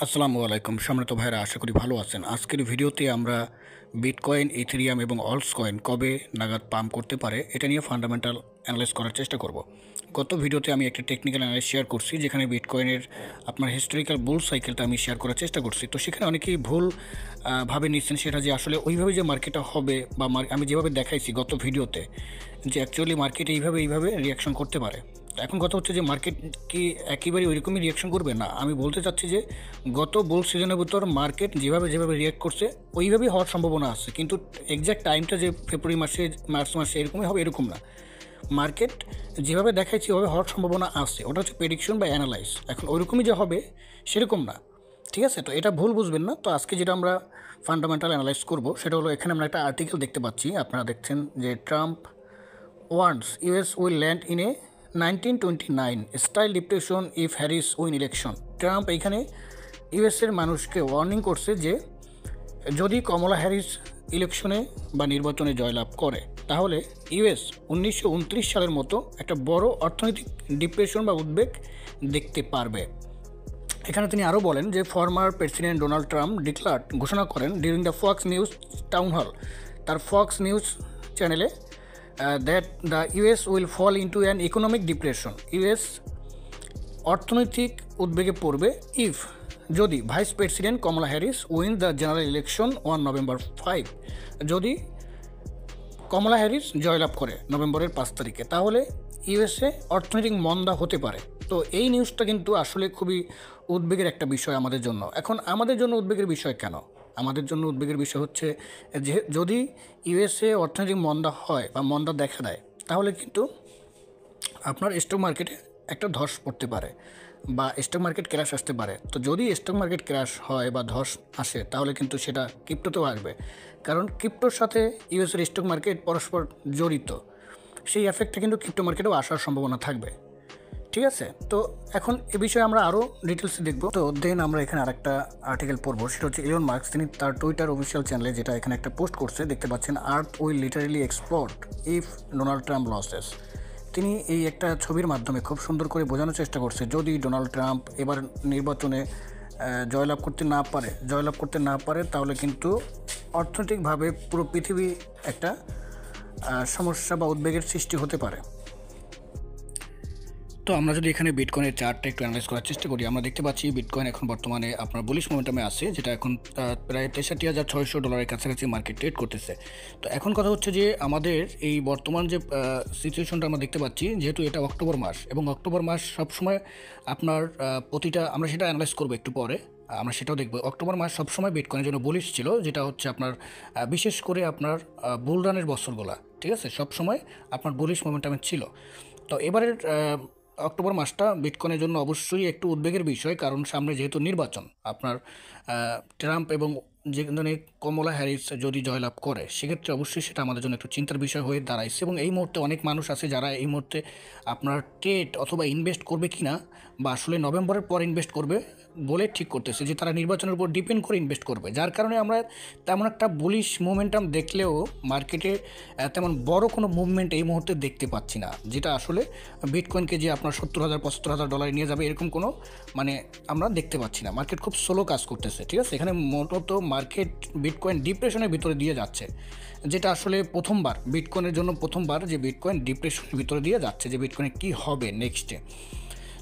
আসসালামু আলাইকুম সম্মানিত ভাইরা, আশা করি ভালো আছেন। আজকের ভিডিওতে আমরা বিটকয়েন, ইথেরিয়াম এবং অলস কয়েন কবে নাগাদ পাম্প করতে পারে এটা নিয়ে ফান্ডামেন্টাল অ্যানালাইজ করার চেষ্টা করব। গত ভিডিওতে আমি একটা টেকনিক্যাল অ্যানালাইজ শেয়ার করছি, যেখানে বিটকয়েনের আপনার হিস্টোরিক্যাল বুল সাইকেলটা আমি শেয়ার করার চেষ্টা করছি। তো সেখানে অনেকেই ভুল ভাবে নিচ্ছেন সেটা, যে আসলে ওইভাবে যে মার্কেটটা হবে বা আমি যেভাবে দেখাইছি গত ভিডিওতে, যে অ্যাকচুয়ালি মার্কেট এইভাবে রিয়াকশন করতে পারে। এখন কথা হচ্ছে যে মার্কেট কি একেবারে ওইরকমই রিয়াকশন করবে? না, আমি বলতে চাচ্ছি যে গত বুল সিজনের ভিতর মার্কেট যেভাবে রিয়াক্ট করছে ওইভাবেই হওয়ার সম্ভাবনা আছে, কিন্তু এক্স্যাক্ট টাইমটা যে ফেব্রুয়ারি মাসে, মার্চ মাসে এরকমই হবে এরকম না। মার্কেট যেভাবে দেখাইছে ওভাবে হওয়ার সম্ভাবনা আছে, ওটা হচ্ছে প্রেডিকশন বা অ্যানালাইজ। এখন ওইরকমই যে হবে সেরকম না, ঠিক আছে? তো এটা ভুল বুঝবেন না। তো আজকে যেটা আমরা ফান্ডামেন্টাল অ্যানালাইজ করব সেটা হলো, এখানে আমরা একটা আর্টিকেল দেখতে পাচ্ছি, আপনারা দেখছেন যে Trump wants US will land in a 1929 style depression if Harris win election. Trump এইখানে ইউএসের মানুষকে ওয়ার্নিং করছে যে যদি কমলা হ্যারিস ইলেকশনে বা নির্বাচনে জয়লাভ করে তাহলে ইউএস 1929 সালের মতো একটা বড় অর্থনৈতিক ডিপ্রেশন বা উদ্বেগ দেখতে পারবে। এখানে তিনি আরও বলেন যে ফর্মার প্রেসিডেন্ট ডোনাল্ড ট্রাম্প ঘোষণা করেন during the Fox News town hall, তার ফক্স নিউজ চ্যানেলে, that the US will fall into an economic depression. US অর্থনৈতিক উদ্বেগে পড়বে যদি vice president Kamala Harris win the general election on November 5, যদি কমলা Harris জয়লাভ করে নভেম্বরের 5 তারিখে, তাহলে ইউএসএ অর্থনৈতিক মন্দা হতে পারে। তো এই নিউজটা কিন্তু আসলে খুবই উদ্বেগের একটা বিষয় আমাদের জন্য। এখন আমাদের জন্য উদ্বেগের বিষয় কেন? আমাদের জন্য উদ্বেগের বিষয় হচ্ছে যে যদি ইউএসএ অর্থনৈতিক মন্দা হয় বা মন্দা দেখা দেয়, তাহলে কিন্তু আপনার স্টক মার্কেটে একটা ধস পড়তে পারে বা স্টক মার্কেট ক্র্যাশ আসতে পারে। তো যদি স্টক মার্কেট ক্র্যাশ হয় বা ধস আসে, তাহলে কিন্তু সেটা ক্রিপ্টোতেও আসবে, কারণ ক্রিপ্টোর সাথে ইউএসের স্টক মার্কেট পরস্পর জড়িত। সেই এফেক্টটা কিন্তু ক্রিপ্টো মার্কেটেও আসার সম্ভাবনা থাকবে, ঠিক আছে? তো এখন এ বিষয়ে আমরা আরও ডিটেলসে দেখব। তো দেন আমরা এখানে আরেকটা আর্টিকেল পড়বো, সেটা হচ্ছে ইলন মাস্ক। তিনি তার টুইটার অফিসিয়াল চ্যানেলে, যেটা এখানে একটা পোস্ট করছে দেখতে পাচ্ছেন, earth will literally explode if Donald Trump loses. তিনি এই একটা ছবির মাধ্যমে খুব সুন্দর করে বোঝানোর চেষ্টা করছে, যদি ডোনাল্ড ট্রাম্প এবার নির্বাচনে জয়লাভ করতে না পারে তাহলে কিন্তু অর্থনৈতিকভাবে পুরো পৃথিবী একটা সমস্যা বা উদ্বেগের সৃষ্টি হতে পারে। তো আমরা যদি এখানে বিটকয়েনের চার্টটা একটু অ্যানালাইজ করার চেষ্টা করি, আমরা দেখতে পাচ্ছি বিটকয়েন এখন বর্তমানে আপনার বুলিশ মোমেন্টামে আছে, যেটা এখন প্রায় $63,600 কাছাকাছি মার্কেট ট্রেড করতেছে। তো এখন কথা হচ্ছে যে আমাদের এই বর্তমান যে সিচুয়েশনটা আমরা দেখতে পাচ্ছি, যেহেতু এটা অক্টোবর মাস, এবং অক্টোবর মাস সবসময় আপনার প্রতিটা, আমরা সেটা অ্যানালাইজ করবো একটু পরে, আমরা সেটাও দেখব। অক্টোবর মাস সবসময় বিটকয়েনের জন্য বুলিশ ছিল, যেটা হচ্ছে আপনার বিশেষ করে আপনার বুল রানের বছরগুলা, ঠিক আছে, সবসময় আপনার বুলিশ মোমেন্টামে ছিল। তো এবারের অক্টোবর মাসটা বিটকয়েনের জন্য অবশ্যই একটু উদ্বেগের বিষয়, কারণ সামনে যেহেতু নির্বাচন, আপনার ট্রাম্প এবং যেখানে কমলা হ্যারিস যদি জয়লাভ করে, সেক্ষেত্রে অবশ্যই সেটা আমাদের জন্য একটু চিন্তার বিষয় হয়ে দাঁড়াইছে। এবং এই মুহূর্তে অনেক মানুষ আছে যারা এই মুহূর্তে আপনার ট্রেড অথবা ইনভেস্ট করবে কি না, বা আসলে নভেম্বরের পর ইনভেস্ট করবে বলে ঠিক করতেছে, যে তারা নির্বাচনের উপর ডিপেন্ড করে ইনভেস্ট করবে। যার কারণে আমরা তেমন একটা বুলিশ মোমেন্টাম দেখলেও মার্কেটে তেমন বড় কোনো মুভমেন্ট এই মুহূর্তে দেখতে পাচ্ছি না, যেটা আসলে বিটকয়েনকে যে আপনার $70,000-$75,000 নিয়ে যাবে এরকম কোনো আমরা দেখতে পাচ্ছি না। মার্কেট খুব স্লো কাজ করতেছে, ঠিক আছে? এখানে মূলত মার্কেট বিটকয়েন ডিপ্রেশনের ভিতরে দিয়ে যাচ্ছে, যেটা আসলে বিটকয়েনের জন্য প্রথমবার যে বিটকয়েন ডিপ্রেশনের ভিতরে দিয়ে যাচ্ছে, যে বিটকয়েনে কী হবে নেক্সটে।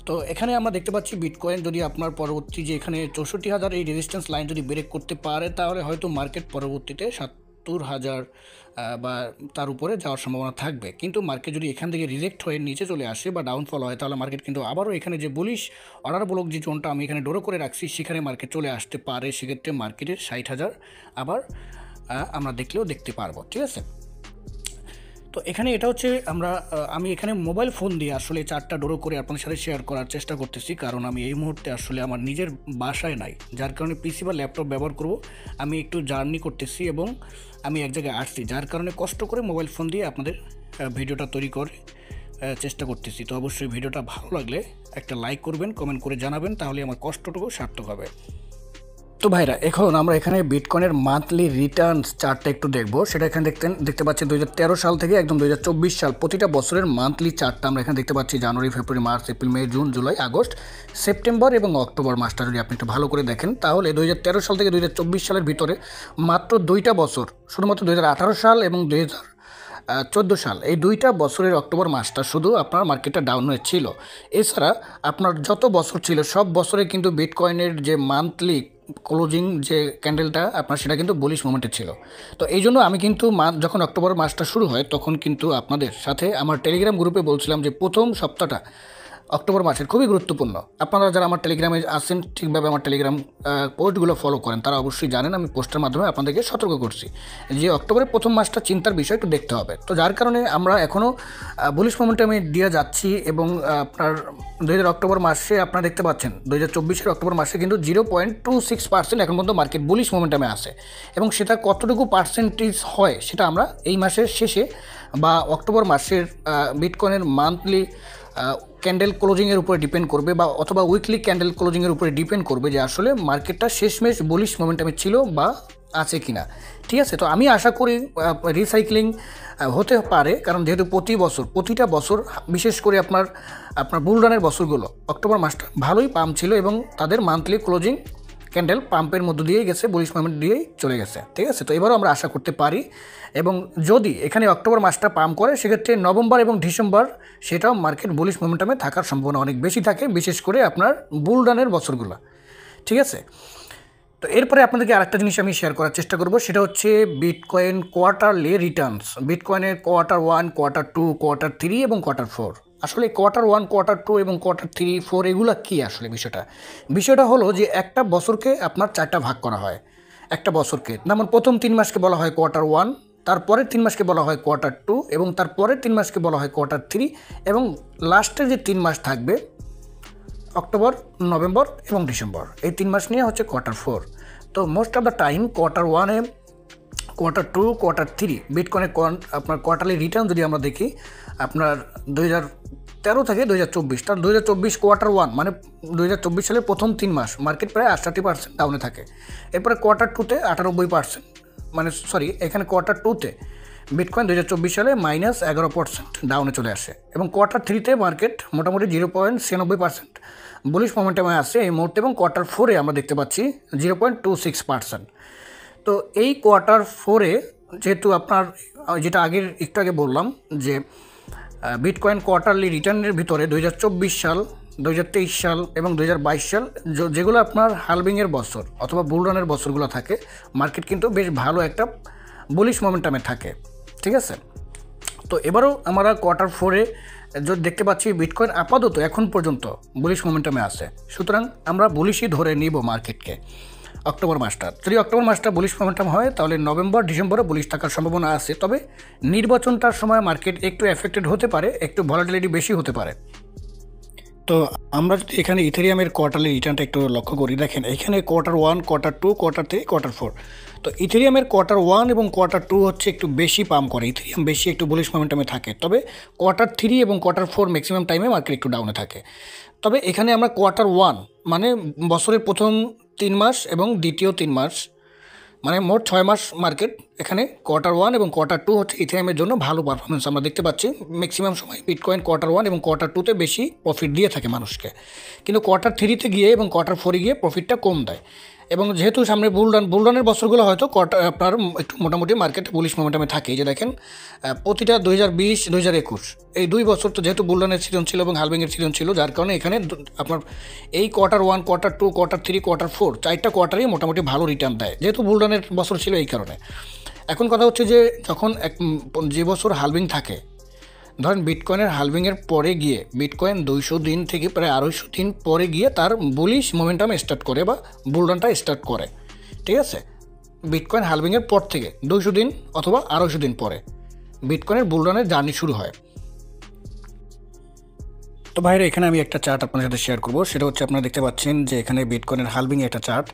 তো এখানে আমরা দেখতে পাচ্ছি বিটকয়েন যদি আপনার পরবর্তী যে এখানে 64,000 এই রেজিস্ট্যান্স লাইন যদি ব্রেক করতে পারে, তাহলে হয়তো মার্কেট পরবর্তীতে 70,000 বা তার উপরে যাওয়ার সম্ভাবনা থাকবে। কিন্তু মার্কেট যদি এখান থেকে রিজেক্ট হয়ে নিচে চলে আসে বা ডাউনফল হয়, তাহলে মার্কেট কিন্তু আবারও এখানে যে বুলিশ অর্ডার ব্লক যে জোনটা আমি এখানে ডোরো করে রাখছি, সেখানে মার্কেট চলে আসতে পারে। সেক্ষেত্রে মার্কেটের 60,000 আবার আমরা দেখতে পারবো, ঠিক আছে? তো এখানে এটা হচ্ছে আমি এখানে মোবাইল ফোন দিয়ে আসলে চারটা ডোরো করে আপনাদের সাথে শেয়ার করার চেষ্টা করতেছি, কারণ আমি এই মুহূর্তে আসলে আমার নিজের বাসায় নাই, যার কারণে পিসি বা ল্যাপটপ ব্যবহার করব। আমি একটু জার্নি করতেছি এবং আমি এক জায়গায় আসছি, যার কারণে কষ্ট করে মোবাইল ফোন দিয়ে আপনাদের ভিডিওটা তৈরি করে চেষ্টা করতেছি। তো অবশ্যই ভিডিওটা ভালো লাগলে একটা লাইক করবেন, কমেন্ট করে জানাবেন, তাহলে আমার কষ্টটুকু সার্থক হবে। তো ভাইরা এখন আমরা এখানে বিটকয়েনের মান্থলি রিটার্নস চার্টটা একটু দেখব। সেটা এখানে দেখতে পাচ্ছি 2013 সাল থেকে একদম 2024 সাল প্রতিটা বছরের মান্থলি চার্টটা আমরা এখানে দেখতে পাচ্ছি। জানুয়ারি, ফেব্রুয়ারি, মার্চ, এপ্রিল, মে, জুন, জুলাই, আগস্ট, সেপ্টেম্বর এবং অক্টোবর মাসটা যদি আপনি একটু ভালো করে দেখেন তাহলে 2013 সাল থেকে 2024 সালের ভিতরে মাত্র 2টা বছর, শুধুমাত্র 2018 সাল এবং 2014 সাল, এই 2টা বছরের অক্টোবর মাসটা শুধু আপনার মার্কেটটা ডাউন হয়েছিল। এছাড়া আপনার যত বছর ছিল সব বছরে কিন্তু বিটকয়েনের যে মান্থলি ক্লোজিং যে ক্যান্ডেলটা আপনার সেটা কিন্তু বুলিশ মোমেন্টে ছিল। তো এই জন্য আমি কিন্তু যখন অক্টোবর মাসটা শুরু হয় তখন কিন্তু আপনাদের সাথে আমার টেলিগ্রাম গ্রুপে বলছিলাম যে প্রথম সপ্তাহটা অক্টোবর মাসের খুবই গুরুত্বপূর্ণ। আপনারা যারা আমার টেলিগ্রামে আসেন, ঠিকভাবে আমার টেলিগ্রাম পোস্টগুলো ফলো করেন, তারা অবশ্যই জানেন আমি পোস্টের মাধ্যমে আপনাদেরকে সতর্ক করছি যে অক্টোবরের প্রথম মাসটা চিন্তার বিষয় একটু দেখতে হবে। তো যার কারণে আমরা এখনও বুলিশ মোমেন্টামে দিয়ে যাচ্ছি এবং আপনার 2000 অক্টোবর মাসে আপনারা দেখতে পাচ্ছেন 2024 অক্টোবর মাসে কিন্তু 0.26% এখন পর্যন্ত মার্কেট বুলিশ মোমেন্টামে আসে এবং সেটা কতটুকু পার্সেন্টেজ হয় সেটা আমরা এই মাসের শেষে বা অক্টোবর মাসের বিটকয়েনের মান্থলি ক্যান্ডেল ক্লোজিংয়ের উপরে ডিপেন্ড করবে বা অথবা উইকলি ক্যান্ডেল ক্লোজিংয়ের উপরে ডিপেন্ড করবে যে আসলে মার্কেটটা শেষমেশ বুলিশ মোমেন্টামে ছিল বা আছে কিনা। ঠিক আছে, তো আমি আশা করি রিসাইক্লিং হতে পারে, কারণ যেহেতু প্রতিটা বছর বিশেষ করে আপনার বুলরানের বছরগুলো অক্টোবর মাসটা ভালোই পাম্প ছিল এবং তাদের মান্থলি ক্লোজিং ক্যান্ডেল পাম্পের মধ্য দিয়েই গেছে, বুলিশ মোমেন্ট দিয়েই চলে গেছে। ঠিক আছে, তো এবারও আমরা আশা করতে পারি এবং যদি এখানে অক্টোবর মাসটা পাম্প করে সেক্ষেত্রে নভেম্বর এবং ডিসেম্বর সেটাও মার্কেট বুলিশ মোমেন্টামে থাকার সম্ভাবনা অনেক বেশি থাকে, বিশেষ করে আপনার বুলরানের বছরগুলো। ঠিক আছে, তো এরপরে আপনাদেরকে আরেকটা জিনিস আমি শেয়ার করার চেষ্টা করব, সেটা হচ্ছে bitcoin quarterly Returns. বিটকয়েনের Q1, Q2, Q3 এবং Q4। আসলে Q1, Q2 এবং Q3, Q4 এগুলো কী আসলে বিষয়টা হলো যে একটা বছরকে আপনার 4টা ভাগ করা হয়। একটা বছরকে যেমন প্রথম 3 মাসকে বলা হয় Q1, তারপরের 3 মাসকে বলা হয় Q2 এবং তারপরের 3 মাসকে বলা হয় Q3 এবং লাস্টের যে 3 মাস থাকবে অক্টোবর, নভেম্বর এবং ডিসেম্বর, এই 3 মাস নিয়ে হচ্ছে Q4। তো মোস্ট অফ দ্য টাইম Q1-এ, Q2, Q3 বিটকয়েনের আপনার কোয়ার্টারলি রিটার্ন যদি আমরা দেখি আপনার 2013 থেকে 2024, তার 2024 Q1 মানে 2024 সালের প্রথম 3 মাস মার্কেট প্রায় 68% ডাউনে থাকে। এরপরে Q2-তে 98%, মানে সরি এখানে Q2-তে বিটকয়েন 2024 সালে -11% ডাউনে চলে আসে এবং Q3-তে মার্কেট মোটামুটি 0.96% বুলিশ মোমেন্টামে আসে এই মুহূর্তে এবং Q4-এ আমরা দেখতে পাচ্ছি 0.26%। তো এই Q4-এ যেহেতু আপনার যেটা একটু আগে বললাম যে বিটকয়েন কোয়ার্টারলি রিটার্নের ভিতরে 2024 সাল, 2023 সাল এবং 2022 সাল যেগুলো আপনার হালভিংয়ের বছর অথবা বুলরানের বছরগুলো থাকে, মার্কেট কিন্তু বেশ ভালো একটা বুলিশ মোমেন্টামে থাকে। ঠিক আছে, তো এবারও আমরা Q4-এ যদি দেখতে পাচ্ছি বিটকয়েন আপাতত এখন পর্যন্ত বুলিশ মোমেন্টামে আছে, সুতরাং আমরা বুলিশই ধরে নিব মার্কেটকে অক্টোবর মাসটা। যদি অক্টোবর মাসটা বুলিশ মোমেন্টাম হয় তাহলে নভেম্বর, ডিসেম্বরে বুলিশ থাকার সম্ভাবনা আছে, তবে নির্বাচনটার সময় মার্কেট একটু এফেক্টেড হতে পারে, একটু ভলাটিলিটি বেশি হতে পারে। তো আমরা যদি এখানে ইথেরিয়ামের কোয়ার্টারলি রিটার্নটা একটু লক্ষ্য করি, দেখেন এখানে Q1, Q2, Q3, Q4। তো ইথেরিয়ামের Q1 এবং Q2 হচ্ছে একটু বেশি পাম্প করে, ইথেরিয়াম বেশি একটু বুলিশ মোমেন্টামে থাকে, তবে Q3 এবং Q4 ম্যাক্সিমাম টাইমে মার্কেট একটু ডাউনে থাকে। তবে এখানে আমরা Q1 মানে বছরের প্রথম 3 মাস এবং দ্বিতীয় 3 মাস মানে মোট 6 মাস মার্কেট এখানে Q1 এবং Q2 হচ্ছে ইথেরিয়ামের জন্য ভালো পারফরমেন্স আমরা দেখতে পাচ্ছি। ম্যাক্সিমাম সময় বিটকয়েন Q1 এবং Q2-তে বেশি প্রফিট দিয়ে থাকে মানুষকে, কিন্তু Q3-তে গিয়ে এবং Q4-এ গিয়ে প্রফিটটা কম দেয়। এবং যেহেতু সামনে বুলরানের বছরগুলো হয়তো আপনার একটু মোটামুটি মার্কেট বুলিশ মোমেন্টামে থাকে। এই যে দেখেন প্রতিটা 2020, 2021 এই 2 বছর তো যেহেতু বুলরানের সিজন ছিল এবং হালভিংয়ের সিজন ছিল, যার কারণে এখানে আপনার এই Q1, Q2, Q3, Q4 4টা কোয়ার্টারই মোটামুটি ভালো রিটার্ন দেয়, যেহেতু বুলরানের বছর ছিল এই কারণে। এখন কথা হচ্ছে যে যখন যে বছর হালভিং থাকে, ধরেন বিটকয়েনের হালভিংয়ের পরে গিয়ে বিটকয়েন 200 দিন থেকে প্রায় 250 দিন পরে গিয়ে তার বুলিশ মোমেন্টাম স্টার্ট করে বা বুলরানটা স্টার্ট করে। ঠিক আছে, বিটকয়েন হালভিংয়ের পর থেকে 200 দিন অথবা 250 দিন পরে বিটকয়েনের বুলরানের জার্নি শুরু হয়। তো ভাইরা এখানে আমি একটা চার্ট আপনাদের সাথে শেয়ার করব, সেটা হচ্ছে আপনারা দেখতে পাচ্ছেন যে এখানে বিটকয়েনের হালভিং একটা চার্ট।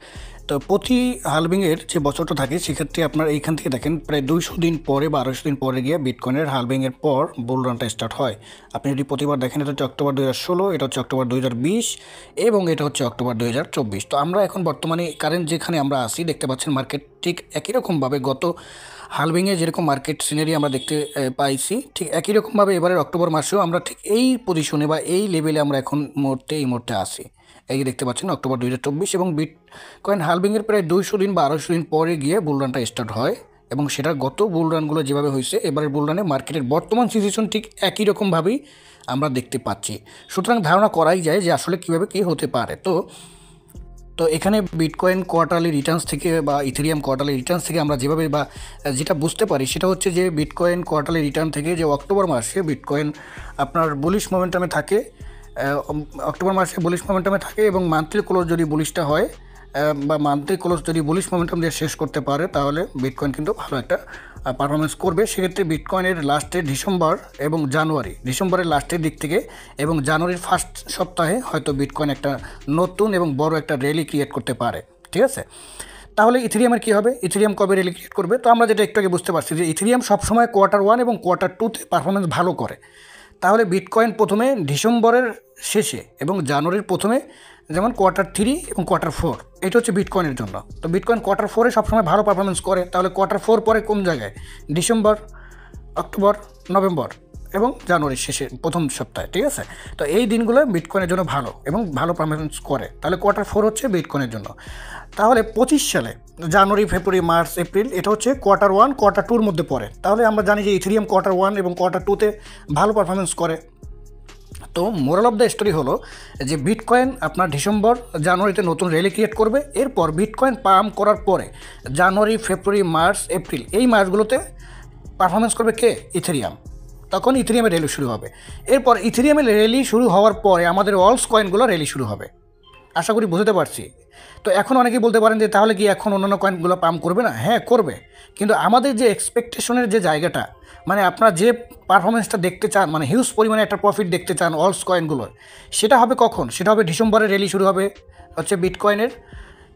তো প্রতি হালভিংয়ের যে বছরটা থাকে সেক্ষেত্রে আপনার এইখান থেকে দেখেন প্রায় 200 দিন পরে বা 250 দিন পরে গিয়ে বিটকয়েনের হালভিংয়ের পর বুল রানটা স্টার্ট হয়। আপনি যদি প্রতিবার দেখেন, এটা হচ্ছে অক্টোবর 2016, এটা হচ্ছে অক্টোবর 2020 এবং এটা হচ্ছে অক্টোবর 2024। তো আমরা এখন বর্তমানে কারেন্ট যেখানে আমরা আসি দেখতে পাচ্ছেন মার্কেট ঠিক একই রকমভাবে গত হালভিংয়ে যেরকম মার্কেট সিনারি আমরা দেখতে পাইছি, ঠিক একই রকমভাবে এবারের অক্টোবর মাসেও আমরা ঠিক এই পজিশনে বা এই লেভেলে আমরা এখন এই মুহূর্তে আসি। এই যে দেখতে পাচ্ছেন অক্টোবর 2024 এবং বিটকয়েন হালভিংয়ের প্রায় 200 দিন বা 250 দিন পরে গিয়ে বুলরানটা স্টার্ট হয় এবং সেটার গত বুলরানগুলো যেভাবে হয়েছে এবারের বুলরানে মার্কেটের বর্তমান সিচুয়েশন ঠিক একই রকমভাবেই আমরা দেখতে পাচ্ছি। সুতরাং ধারণা করাই যায় যে আসলে কীভাবে কী হতে পারে। তো এখানে বিটকয়েন কোয়ার্টারলি রিটার্নস থেকে বা ইথেরিয়াম কোয়ার্টারলি রিটার্নস থেকে আমরা যেভাবে বা যেটা বুঝতে পারি সেটা হচ্ছে যে বিটকয়েন কোয়ার্টারলি রিটার্ন থেকে যে অক্টোবর মাসে বিটকয়েন আপনার বুলিশ মোমেন্টামে থাকে, অক্টোবর মাসে বুলিশ মোমেন্টামে থাকে এবং মান্থলি ক্লোজ যদি বুলিশটা হয় বা মান্থলি ক্লোজ যদি বুলিশ মোমেন্টাম দিয়ে শেষ করতে পারে তাহলে বিটকয়েন কিন্তু ভালো একটা পারফরমেন্স করবে। সেক্ষেত্রে বিটকয়েনের লাস্টে ডিসেম্বরের লাস্টের দিক থেকে এবং জানুয়ারির ফার্স্ট সপ্তাহে হয়তো বিটকয়েন একটা নতুন এবং বড় একটা র্যালি ক্রিয়েট করতে পারে। ঠিক আছে, তাহলে ইথেরিয়ামের কী হবে? ইথেরিয়াম কবে র্যালি ক্রিয়েট করবে? তো আমরা যেটা একটু আগে বুঝতে পারছি যে ইথেরিয়াম সবসময় Q1 এবং Q2-তে পারফরমেন্স ভালো করে। তাহলে বিটকয়েন প্রথমে ডিসেম্বরের শেষে এবং জানুয়ারির প্রথমে, যেমন Q3 এবং Q4, এটা হচ্ছে বিটকয়েনের জন্য। তো বিটকয়েন Q4-এ সবসময় ভালো পারফরমেন্স করে, তাহলে Q4 পরে কোন জায়গায়? ডিসেম্বর, অক্টোবর, নভেম্বর এবং জানুয়ারির শেষে প্রথম সপ্তাহে। ঠিক আছে, তো এই দিনগুলো বিটকয়েনের জন্য ভালো এবং ভালো পারফরমেন্স করে, তাহলে Q4 হচ্ছে বিটকয়েনের জন্য। তাহলে 25 সালে জানুয়ারি, ফেব্রুয়ারি, মার্চ, এপ্রিল এটা হচ্ছে Q1, Q2-র মধ্যে পড়ে। তাহলে আমরা জানি যে ইথেরিয়াম Q1 এবং Q2-তে ভালো পারফরমেন্স করে। তো মোরাল অফ দ্য স্টোরি হলো যে বিটকয়েন আপনার ডিসেম্বর, জানুয়ারিতে নতুন র্যালি ক্রিয়েট করবে। এরপর বিটকয়েন পাম্প করার পরে জানুয়ারি, ফেব্রুয়ারি, মার্চ, এপ্রিল এই মাসগুলোতে পারফরমেন্স করবে কে? ইথেরিয়াম। তখন ইথেরিয়ামের র্যালি শুরু হবে। এরপর ইথেরিয়ামের র্যালি শুরু হওয়ার পরে আমাদের অলস কয়েনগুলো র্যালি শুরু হবে। আশা করি বুঝতে পারছি। তো এখন অনেকেই বলতে পারেন যে তাহলে কি এখন অন্যান্য কয়েনগুলো পাম্প করবে না? হ্যাঁ করবে, কিন্তু আমাদের যে এক্সপেকটেশনের যে জায়গাটা, মানে আপনারা যে পারফরমেন্সটা দেখতে চান, মানে হিউজ পরিমাণে একটা প্রফিট দেখতে চান অলস কয়েনগুলোর, সেটা হবে কখন? সেটা হবে ডিসেম্বরে র্যালি শুরু হবে হচ্ছে বিটকয়েনের,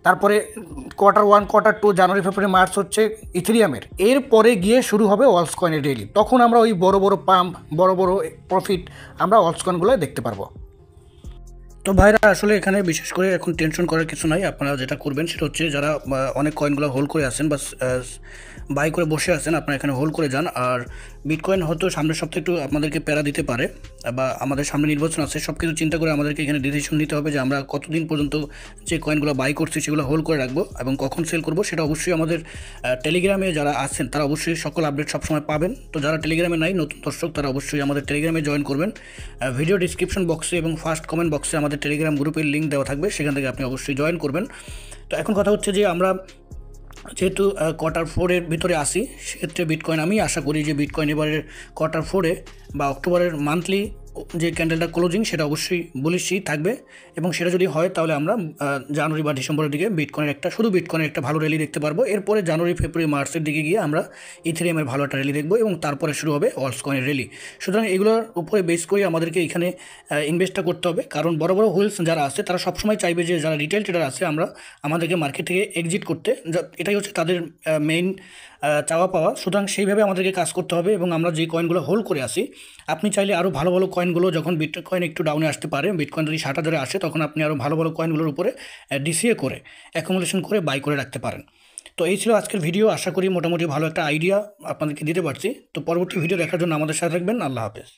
তারপরে Q1, Q2, জানুয়ারি, ফেব্রুয়ারি, মার্চ হচ্ছে ইথেরিয়ামের, এরপরে গিয়ে শুরু হবে অলস কয়েনের র্যালি। তখন আমরা ওই বড় বড় পাম্প, বড় বড় প্রফিট আমরা অলস কয়েনগুলো দেখতে পারবো। তো ভাইরা আসলে এখানে বিশেষ করে এখন টেনশন করার কিছু নাই। আপনারা যেটা করবেন সেটা হচ্ছে যারা অনেক কয়েনগুলো হোল্ড করে আছেন বা বাই করে বসে আছেন, আপনারা এখানে হোল্ড করে যান। আর বিটকয়েন হয়তো সামনের সপ্তাহে একটু আপনাদেরকে প্যারা দিতে পারে বা আমাদের সামনে নির্বাচন আছে, সব কিছু চিন্তা করে আমাদেরকে এখানে ডিসিশন নিতে হবে যে আমরা কতদিন পর্যন্ত যে কয়েনগুলো বাই করছি সেগুলো হোল্ড করে রাখবো এবং কখন সেল করবো। সেটা অবশ্যই আমাদের টেলিগ্রামে যারা আছেন তারা অবশ্যই সকল আপডেট সবসময় পাবেন। তো যারা টেলিগ্রামে নাই, নতুন দর্শক, তারা অবশ্যই আমাদের টেলিগ্রামে জয়েন করবেন। ভিডিও ডিসক্রিপশন বক্সে এবং ফার্স্ট কমেন্ট বক্সে আমাদের টেলিগ্রাম গ্রুপের লিঙ্ক দেওয়া থাকবে, সেখান থেকে আপনি অবশ্যই জয়েন করবেন। তো এখন কথা হচ্ছে যে আমরা যেহেতু Q4-এর ভিতরে আসি, সেক্ষেত্রে বিটকয়েন, আমি আশা করি যে বিটকয়েন এবারের Q4-এ বা অক্টোবরের মান্থলি যে ক্যান্ডেলটা ক্লোজিং সেটা অবশ্যই বুলিশই থাকবে এবং সেটা যদি হয় তাহলে আমরা জানুয়ারি বা ডিসেম্বরের দিকে শুধু বিটকয়েনের একটা ভালো র্যালি দেখতে পারবো। এরপরে জানুয়ারি, ফেব্রুয়ারি, মার্চের দিকে গিয়ে আমরা ইথেরিয়ামের ভালো একটা র্যালি দেখবো এবং তারপরে শুরু হবে অলস কয়েনের র্যালি। সুতরাং এগুলোর উপরে বেস করে আমাদেরকে এখানে ইনভেস্টটা করতে হবে, কারণ বড় বড় হোলস যারা আছে তারা সবসময় চাইবে যে যারা রিটেল ট্রেডার আছে আমাদেরকে মার্কেট থেকে এক্সিট করতে, এটাই হচ্ছে তাদের মেইন চাওয়া পাওয়া। সুতরাং সেইভাবে আমাদেরকে কাজ করতে হবে এবং আমরা যে কয়েনগুলো হোল্ড করে আসি, আপনি চাইলে আরও ভালো ভালো কয়েনগুলো, যখন বিটকয়েন একটু ডাউনে আসতে পারে, বিটকয়েন যদি 60,000-এ আসে, তখন আপনি আরও ভালো ভালো কয়েনগুলোর উপরে ডিসিএ করে অ্যাকুমুলেশন করে বাই করে রাখতে পারেন। তো এই ছিল আজকের ভিডিও। আশা করি মোটামুটি ভালো একটা আইডিয়া আপনাদেরকে দিতে পারছি। তো পরবর্তী ভিডিও দেখার জন্য আমাদের সাথে থাকবেন। আল্লাহ হাফেজ।